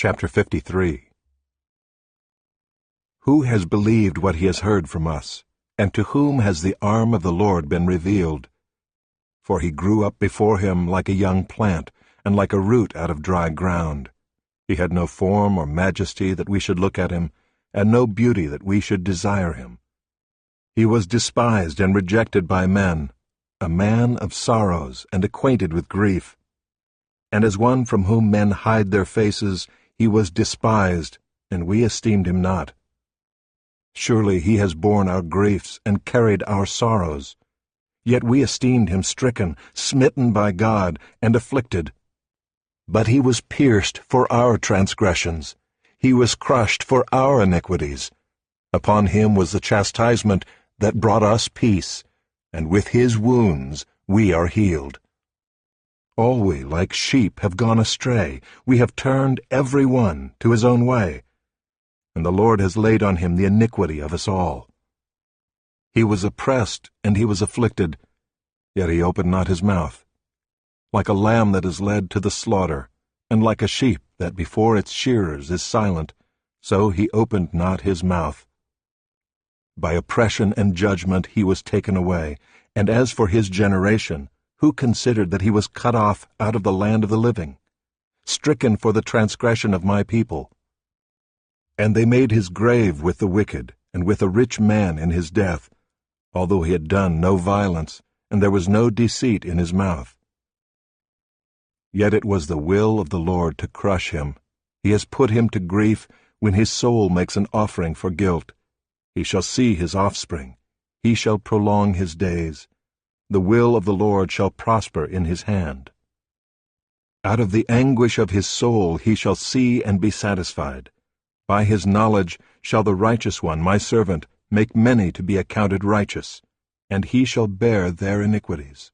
Chapter 53. Who has believed what he has heard from us, and to whom has the arm of the Lord been revealed? For he grew up before him like a young plant, and like a root out of dry ground. He had no form or majesty that we should look at him, and no beauty that we should desire him. He was despised and rejected by men, a man of sorrows and acquainted with grief. And as one from whom men hide their faces, he was despised, and we esteemed him not. Surely he has borne our griefs and carried our sorrows. Yet we esteemed him stricken, smitten by God, and afflicted. But he was pierced for our transgressions. He was crushed for our iniquities. Upon him was the chastisement that brought us peace, and with his wounds we are healed. All we, like sheep, have gone astray. We have turned every one to his own way. And the Lord has laid on him the iniquity of us all. He was oppressed, and he was afflicted, yet he opened not his mouth. Like a lamb that is led to the slaughter, and like a sheep that before its shearers is silent, so he opened not his mouth. By oppression and judgment he was taken away, and as for his generation, who considered that he was cut off out of the land of the living, stricken for the transgression of my people? And they made his grave with the wicked, and with a rich man in his death, although he had done no violence, and there was no deceit in his mouth. Yet it was the will of the Lord to crush him. He has put him to grief when his soul makes an offering for guilt. He shall see his offspring. He shall prolong his days. The will of the Lord shall prosper in his hand. Out of the anguish of his soul he shall see and be satisfied. By his knowledge shall the righteous one, my servant, make many to be accounted righteous, and he shall bear their iniquities.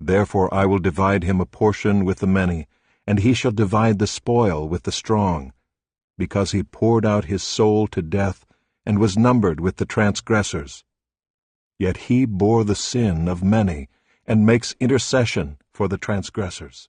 Therefore I will divide him a portion with the many, and he shall divide the spoil with the strong, because he poured out his soul to death, and was numbered with the transgressors. Yet he bore the sin of many, and makes intercession for the transgressors.